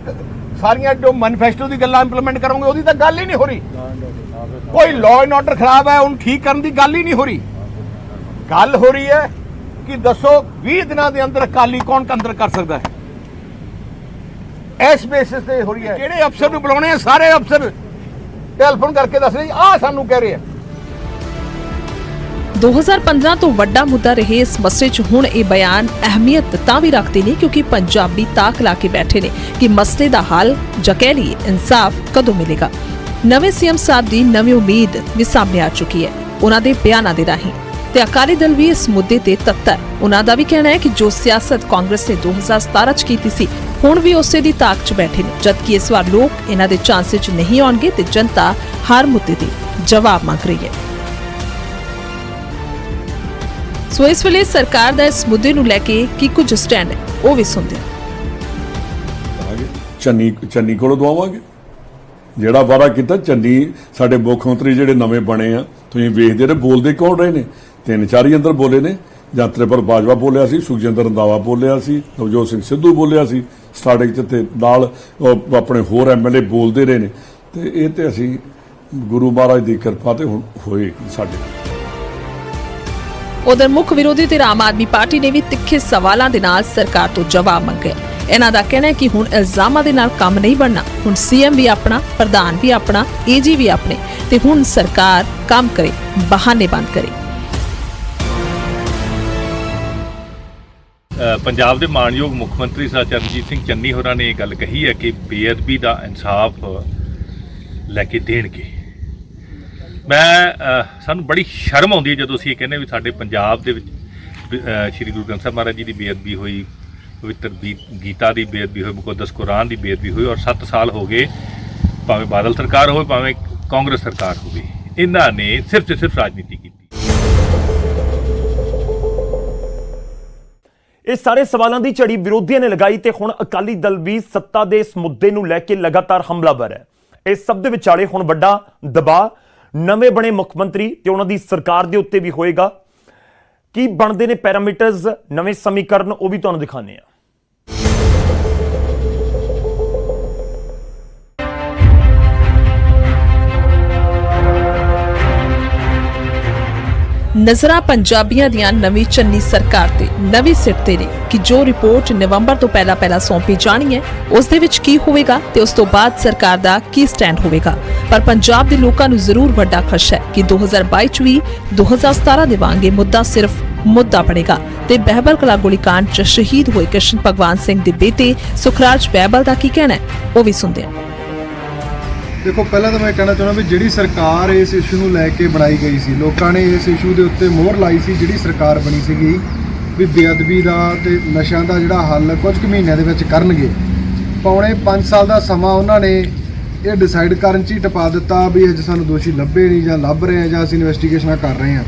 ਸਾਰੀਆਂ ਜੋ ਮੈਨੀਫੈਸਟੋ ਦੀ ਗੱਲਾਂ ਇੰਪਲੀਮੈਂਟ ਕਰੋਗੇ, ਉਹਦੀ ਤਾਂ ਗੱਲ ਹੀ ਨਹੀਂ ਹੋ ਰਹੀ। ਕੋਈ ਲਾਅ ਐਂਡ ਆਰਡਰ ਖਰਾਬ ਹੈ ਉਹਨੂੰ ਠੀਕ ਕਰਨ ਦੀ ਗੱਲ ਹੀ ਨਹੀਂ ਹੋ ਰਹੀ। ਗੱਲ ਹੋ ਰਹੀ ਹੈ ਕਿ ਦੱਸੋ 20 ਦਿਨਾਂ ਦੇ ਅੰਦਰ ਅਕਾਲੀ ਕੌਣ ਅੰਦਰ ਕਰ ਸਕਦਾ ਹੈ। ਇਸ ਬੇਸਿਸ ਤੇ ਹੋ ਰਹੀ ਹੈ। ਜਿਹੜੇ ਅਫਸਰ ਨੂੰ ਬੁਲਾਉਣੇ ਆ ਸਾਰੇ ਅਫਸਰ ਟੈਲੀਫੋਨ ਕਰਕੇ ਦੱਸ ਰਹੇ ਆ ਸਾਨੂੰ ਕਹਿ ਰਹੇ ਆ। 2015 ਤੋਂ ਵੱਡਾ ਮੁੱਦਾ ਰਹੇ ਇਸ ਮਸਲੇ 'ਚ ਹੁਣ ਇਹ ਬਿਆਨ ਅਹਿਮੀਅਤ ਤਾਂ ਵੀ ਰੱਖਦੇ ਨੇ ਕਿਉਂਕਿ ਪੰਜਾਬੀ ਤਾਕ ਲਾ ਕੇ ਬੈਠੇ ਨੇ ਕਿ ਮਸਲੇ ਦਾ ਹੱਲ ਜਾਂ ਕਹਿ ਲਈਏ ਇਨਸਾਫ ਕਦੋਂ ਮਿਲੇਗਾ। ਨਵੇਂ ਸੀਐਮ ਸਾਹਿਬ ਦੀ ਨਵੀਂ ਉਮੀਦ ਵੀ ਸਾਹਮਣੇ ਆ ਚੁੱਕੀ ਹੈ ਉਹਨਾਂ ਦੇ ਬਿਆਨਾਂ ਦੇ ਰਾਹੀਂ, ਤੇ ਅਕਾਲੀ ਦਲ ਵੀ ਇਸ ਮੁੱਦੇ ਤੇ ਤੱਤਾ ਹੈ। ਉਹਨਾਂ ਦਾ ਵੀ ਕਹਿਣਾ ਹੈ ਕਿ ਜੋ ਸਿਆਸਤ ਕਾਂਗਰਸ ਨੇ 2017 'ਚ ਕੀਤੀ ਸੀ ਹੁਣ ਵੀ ਉਸੇ ਦੀ ਤਾਕ 'ਚ ਬੈਠੇ ਨੇ, ਜਦਕਿ ਇਸ ਵਾਰ ਲੋਕ ਇਹਨਾਂ ਦੇ ਚਾਂਸੇ 'ਚ ਨਹੀਂ ਆਉਣਗੇ ਤੇ ਜਨਤਾ ਹਰ ਮੁੱਦੇ ਦੀ ਜਵਾਬ ਮੰਗ ਰਹੀ ਹੈ। ਸੋ ਇਸ ਵੇਲੇ ਸਰਕਾਰ ਦਾ ਇਸ ਮੁੱਦੇ ਨੂੰ ਲੈ ਕੇ ਕੀ ਕੁਝ ਸਟੈਂਡ ਹੈ ਉਹ ਵੀ ਸੁਣਦੇ ਹਾਂ। ਚੰਨੀ ਕੋਲੋਂ ਦਵਾਵਾਂਗੇ ਜਿਹੜਾ ਵਾਅਦਾ ਕੀਤਾ। ਚੰਨੀ ਸਾਡੇ ਮੁੱਖ ਮੰਤਰੀ ਜਿਹੜੇ ਨਵੇਂ ਬਣੇ ਆ, ਤੁਸੀਂ ਵੇਖਦੇ ਨੇ ਬੋਲਦੇ ਕੌਣ ਰਹੇ ਨੇ, 3-4 ਹੀ ਅੰਦਰ ਬੋਲੇ ਨੇ। ਤ੍ਰਿਪਤ ਬਾਜਵਾ ਬੋਲਿਆ ਸੀ, ਸੁਖਜਿੰਦਰ ਰੰਧਾਵਾ ਬੋਲਿਆ ਸੀ, ਨਵਜੋਤ ਸਿੰਘ ਸਿੱਧੂ ਬੋਲਿਆ ਸੀ ਸਟਾਰਟਿੰਗ 'ਚ, ਤੇ ਨਾਲ ਆਪਣੇ ਹੋਰ ਐਮਐਲਏ ਬੋਲਦੇ ਰਹੇ ਨੇ। ਤੇ ਇਹ ਤੇ ਅਸੀਂ ਗੁਰੂ ਮਹਾਰਾਜ ਦੀ ਕਿਰਪਾ ਤੇ ਹੁਣ ਹੋਏਗੀ ਸਾਡੇ। ਉਧਰ ਮੁੱਖ ਵਿਰੋਧੀ ਧਿਰ ਆਮ ਆਦਮੀ ਪਾਰਟੀ ਨੇ ਵੀ ਤਿੱਖੇ ਸਵਾਲਾਂ ਦੇ ਨਾਲ ਸਰਕਾਰ ਤੋਂ ਜਵਾਬ ਮੰਗਿਆ। ਇਹਨਾਂ ਦਾ ਕਹਿਣਾ ਹੈ ਕਿ ਹੁਣ ਇਲਜ਼ਾਮਾਂ ਦੇ ਨਾਲ ਕੰਮ ਨਹੀਂ ਬਣਨਾ, ਹੁਣ ਸੀਐਮ ਵੀ ਆਪਣਾ, ਪ੍ਰਧਾਨ ਵੀ ਆਪਣਾ, ਏਜੀ ਵੀ ਆਪਣੇ, ਤੇ ਹੁਣ ਸਰਕਾਰ ਕੰਮ ਕਰੇ, ਬਹਾਨੇ ਬੰਦ ਕਰੇ। ਪੰਜਾਬ ਦੇ ਮਾਨਯੋਗ ਮੁੱਖ ਮੰਤਰੀ ਸਰ ਚਰਨਜੀਤ ਸਿੰਘ ਚੰਨੀ ਹੋਰਾਂ ਨੇ ਇਹ ਗੱਲ ਕਹੀ ਹੈ ਕਿ ਬੇਅਦਬੀ ਦਾ ਇਨਸਾਫ ਲੈ ਕੇ ਦੇਣਗੇ। ਸਾਨੂੰ ਬੜੀ ਸ਼ਰਮ ਆਉਂਦੀ ਹੈ ਜਦੋਂ ਅਸੀਂ ਇਹ ਕਹਿੰਦੇ ਵੀ ਸਾਡੇ ਪੰਜਾਬ ਦੇ ਵਿੱਚ ਸ਼੍ਰੀ ਗੁਰੂ ਗ੍ਰੰਥ ਸਾਹਿਬ ਮਹਾਰਾਜ ਜੀ ਦੀ ਬੇਅਦਬੀ ਹੋਈ, ਪਵਿੱਤਰ ਗੀਤਾ ਦੀ ਬੇਅਦਬੀ ਹੋਈ, ਮੁਕੱਦਸ ਕੁਰਾਨ ਦੀ ਬੇਅਦਬੀ ਹੋਈ, ਔਰ 7 ਸਾਲ ਹੋ ਗਏ, ਭਾਵੇਂ ਬਾਦਲ ਸਰਕਾਰ ਹੋਵੇ ਭਾਵੇਂ ਕਾਂਗਰਸ ਸਰਕਾਰ ਹੋਵੇ, ਇਹਨਾਂ ਨੇ ਸਿਰਫ ਤੇ ਸਿਰਫ ਰਾਜਨੀਤੀ ਕੀਤੀ। ਇਹ ਸਾਰੇ ਸਵਾਲਾਂ ਦੀ ਝੜੀ ਵਿਰੋਧੀਆਂ ਨੇ ਲਗਾਈ ਤੇ ਹੁਣ ਅਕਾਲੀ ਦਲ ਵੀ ਸੱਤਾ ਦੇ ਇਸ ਮੁੱਦੇ ਨੂੰ ਲੈ ਕੇ ਲਗਾਤਾਰ ਹਮਲਾਵਰ ਹੈ। ਇਸ ਸਭ ਦੇ ਵਿਚਾਲੇ ਹੁਣ ਵੱਡਾ ਦਬਾਅ ਨਵੇਂ ਬਣੇ ਮੁੱਖ ਮੰਤਰੀ ਤੇ ਉਹਨਾਂ ਦੀ ਸਰਕਾਰ ਦੇ ਉੱਤੇ ਵੀ ਹੋਏਗਾ। ਕੀ ਬਣਦੇ ਨੇ ਪੈਰਾਮੀਟਰਸ, ਨਵੇਂ ਸਮੀਕਰਨ, ਉਹ ਵੀ ਤੁਹਾਨੂੰ ਦਿਖਾਣੇ ਆ। ਨਜ਼ਰਾਂ ਪੰਜਾਬੀਆਂ ਦੀਆਂ ਨਵੀਂ ਚੰਨੀ ਸਰਕਾਰ ਤੇ ਨਵੀਂ ਸਿੱਟ ਤੇ ਨੇ ਕਿ ਜੋ ਰਿਪੋਰਟ ਨਵੰਬਰ ਤੋਂ ਪਹਿਲਾਂ ਸੌਂਪੀ ਜਾਣੀ ਹੈ ਉਸ ਦੇ ਵਿੱਚ ਕੀ ਹੋਵੇਗਾ ਤੇ ਉਸ ਤੋਂ ਬਾਅਦ ਸਰਕਾਰ ਦਾ ਕੀ ਸਟੈਂਡ ਹੋਵੇਗਾ। ਪਰ ਪੰਜਾਬ ਦੇ ਲੋਕਾਂ ਨੂੰ ਜ਼ਰੂਰ ਵੱਡਾ ਖਦਸ਼ਾ ਹੈ ਕਿ 2022 ਚ ਵੀ 2017 ਦੇ ਵਾਂਗ ਇਹ ਮੁੱਦਾ ਸਿਰਫ ਮੁੱਦਾ ਬਣੇਗਾ ਤੇ ਬਹਿਬਲ ਕਲਾਂ ਗੋਲੀकांड ਚ ਸ਼ਹੀਦ ਹੋਏ ਕ੍ਰਿਸ਼ਨ ਭਗਵਾਨ ਸਿੰਘ ਦੇ ਬੇਟੇ ਸੁਖਰਾਜ ਬਹਿਬਲ ਦਾ ਕੀ ਕਹਿਣਾ ਹੈ ਉਹ ਵੀ ਸੁਣਦੇ ਹਾਂ। ਦੇਖੋ, ਪਹਿਲਾਂ ਤਾਂ ਮੈਂ ਕਹਿਣਾ ਚਾਹੁੰਦਾ ਵੀ ਜਿਹੜੀ ਸਰਕਾਰ ਇਸ ਇਸ਼ੂ ਨੂੰ ਲੈ ਕੇ ਬਣਾਈ ਗਈ ਸੀ, ਲੋਕਾਂ ਨੇ ਇਸ ਇਸ਼ੂ ਦੇ ਉੱਤੇ ਮੋਹਰ ਲਾਈ ਸੀ, ਜਿਹੜੀ ਸਰਕਾਰ ਬਣੀ ਸੀਗੀ ਵੀ ਬੇਅਦਬੀ ਦਾ ਤੇ ਨਸ਼ਿਆਂ ਦਾ ਜਿਹੜਾ ਹੱਲ ਕੁਝ ਕੁ ਮਹੀਨਿਆਂ ਦੇ ਵਿੱਚ ਕਰਨਗੇ। ਪੌਣੇ 5 ਸਾਲ ਦਾ ਸਮਾਂ ਉਹਨਾਂ ਨੇ ਇਹ ਡਿਸਾਈਡ ਕਰਨ 'ਚ ਹੀ ਟਪਾ ਦਿੱਤਾ ਵੀ ਅੱਜ ਸਾਨੂੰ ਦੋਸ਼ੀ ਲੱਭੇ ਨਹੀਂ ਜਾਂ ਲੱਭ ਰਹੇ ਆ ਜਾਂ ਅਸੀਂ ਇਨਵੈਸਟੀਗੇਸ਼ਨਾਂ ਕਰ ਰਹੇ ਹਾਂ।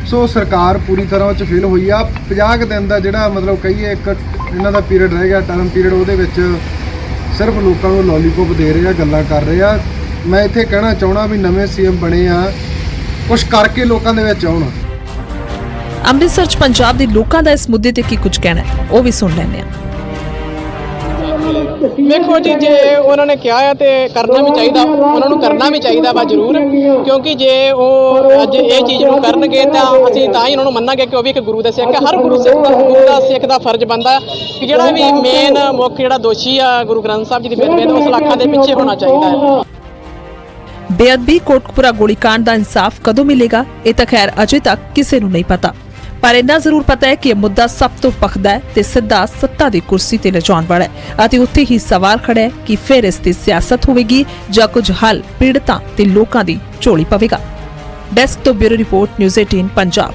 ਸੋ ਸਰਕਾਰ ਪੂਰੀ ਤਰ੍ਹਾਂ ਉਹ 'ਚ ਫੇਲ ਹੋਈ ਆ। 50 ਕੁ ਦਿਨ ਦਾ ਜਿਹੜਾ ਮਤਲਬ ਕਹੀਏ ਇੱਕ ਇਹਨਾਂ ਦਾ ਪੀਰੀਅਡ ਰਹਿ ਗਿਆ, ਟਰਮ ਪੀਰੀਅਡ, ਉਹਦੇ ਵਿੱਚ ਸਿਰਫ ਲੋਕਾਂ ਨੂੰ ਲੋਲੀਪੌਪ ਦੇ ਰਹੇ ਆ, ਗੱਲਾਂ ਕਰ ਰਹੇ ਆ। ਮੈਂ ਇੱਥੇ ਕਹਿਣਾ ਚਾਹਣਾ ਵੀ ਨਵੇਂ ਸੀਐਮ ਬਣੇ ਆ, ਕੁਝ ਕਰਕੇ ਲੋਕਾਂ ਦੇ ਵਿੱਚ ਆਉਣ। ਅੰਮ੍ਰਿਤਸਰ 'ਚ ਪੰਜਾਬ ਦੇ ਲੋਕਾਂ ਦਾ ਇਸ ਮੁੱਦੇ ਤੇ ਕੀ ਕੁਝ ਕਹਿਣਾ ਹੈ ਉਹ ਵੀ ਸੁਣ ਲੈਂਦੇ ਹਾਂ। ਵੇਖੋ ਜੀ, ਜੇ ਉਹਨਾਂ ਨੇ ਕਿਹਾ ਹੈ ਤੇ ਕਰਨਾ ਵੀ ਚਾਹੀਦਾ, ਉਹਨਾਂ ਨੂੰ ਕਰਨਾ ਵੀ ਚਾਹੀਦਾ ਵਾ ਜ਼ਰੂਰ, ਕਿਉਂਕਿ ਜੇ ਉਹ ਅੱਜ ਇਹ ਚੀਜ਼ ਨੂੰ ਕਰਨਗੇ ਤਾਂ ਅਸੀਂ ਤਾਂ ਹੀ ਉਹਨਾਂ ਨੂੰ ਮੰਨਾਂਗੇ ਕਿ ਉਹ ਵੀ ਇੱਕ ਗੁਰੂ ਦੇ ਸਿੱਖ ਹੈ। ਹਰ ਗੁਰੂ ਦਾ ਸਿੱਖ ਦਾ ਫਰਜ਼ ਬਣਦਾ ਕਿ ਜਿਹੜਾ ਵੀ ਮੇਨ ਮੁੱਖ ਜਿਹੜਾ ਦੋਸ਼ੀ ਆ ਗੁਰੂ ਗ੍ਰੰਥ ਸਾਹਿਬ ਜੀ ਦੀ ਬੇਅਦਬੀ ਉਸ ਇਲਾਕੇ ਦੇ ਪਿੱਛੇ ਹੋਣਾ ਚਾਹੀਦਾ ਹੈ। ਬੇਅਦਬੀ ਕੋਟਕਪੂਰਾ ਗੋਲੀकांड ਦਾ ਇਨਸਾਫ ਕਦੋਂ ਮਿਲੇਗਾ ਇਹ ਤਾਂ ਖੈਰ ਅਜੇ ਤੱਕ ਕਿਸੇ ਨੂੰ ਨਹੀਂ ਪਤਾ, ਪਰ ਇੰਨਾ ਜ਼ਰੂਰ ਪਤਾ ਹੈ ਕਿ ਇਹ ਮੁੱਦਾ ਸਭ ਤੋਂ ਪਖਦਾ ਹੈ ਤੇ ਸਿੱਧਾ ਸੱਤਾ ਦੀ ਕੁਰਸੀ ਤੇ ਲਿਜਾਉਣ ਵਾਲਾ ਹੈ ਅਤੇ ਉੱਥੇ ਹੀ ਸਵਾਲ ਖੜਾ ਹੈ ਕਿ ਫਿਰ ਇਸ ਦੀ ਸਿਆਸਤ ਹੋਵੇਗੀ ਜਾਂ ਕੁਝ ਹੱਲ ਪੀੜਤਾਂ ਤੇ ਲੋਕਾਂ ਦੀ ਝੋਲੀ ਪਵੇਗਾ। ਡੈਸਕ ਤੋਂ ਬਿਊਰੋ ਰਿਪੋਰਟ, ਨਿਊਜ਼ 18 ਪੰਜਾਬ।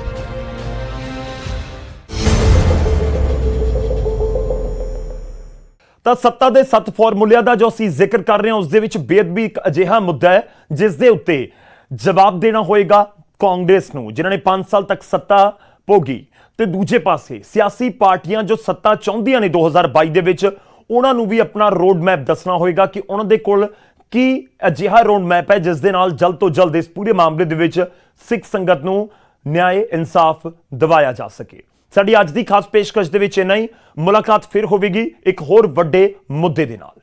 ਤਾਂ ਸੱਤਾ ਦੇ 7 ਫਾਰਮੂਲਿਆਂ ਦਾ ਜੋ ਅਸੀਂ ਜ਼ਿਕਰ ਕਰ ਰਹੇ ਹਾਂ ਉਸ ਦੇ ਵਿੱਚ ਬੇਅਦਬੀ ਇੱਕ ਅਜਿਹਾ ਮੁੱਦਾ ਹੈ ਜਿਸ ਦੇ ਉੱਤੇ ਜਵਾਬ ਦੇਣਾ ਹੋਏਗਾ ਕਾਂਗਰਸ ਨੂੰ, ਜਿਨ੍ਹਾਂ ਨੇ 5 ਸਾਲ ਤੱਕ ਸੱਤਾ ਭੋਗੀ, ਤੇ ਦੂਜੇ ਪਾਸੇ ਸਿਆਸੀ ਪਾਰਟੀਆਂ ਜੋ ਸੱਤਾ ਚਾਹੁੰਦੀਆਂ ਨੇ 2022 ਦੇ ਵਿੱਚ, ਉਹਨਾਂ ਨੂੰ ਵੀ ਆਪਣਾ ਰੋਡ ਮੈਪ ਦੱਸਣਾ ਹੋਏਗਾ ਕਿ ਉਹਨਾਂ ਦੇ ਕੋਲ ਕੀ ਅਜਿਹਾ ਰੋਡ ਮੈਪ ਹੈ ਜਿਸ ਦੇ ਨਾਲ ਜਲਦ ਤੋਂ ਜਲਦ ਇਸ ਪੂਰੇ ਮਾਮਲੇ ਦੇ ਵਿੱਚ ਸਿੱਖ ਸੰਗਤ ਨੂੰ ਨਿਆਂ ਇਨਸਾਫ ਦਿਵਾਇਆ ਜਾ ਸਕੇ। ਸਾਡੀ ਅੱਜ ਦੀ ਖਾਸ ਪੇਸ਼ਕਸ਼ ਦੇ ਵਿੱਚ ਇੰਨਾ ਹੀ। ਮੁਲਾਕਾਤ ਫਿਰ ਹੋਵੇਗੀ ਇੱਕ ਹੋਰ ਵੱਡੇ ਮੁੱਦੇ ਦੇ ਨਾਲ।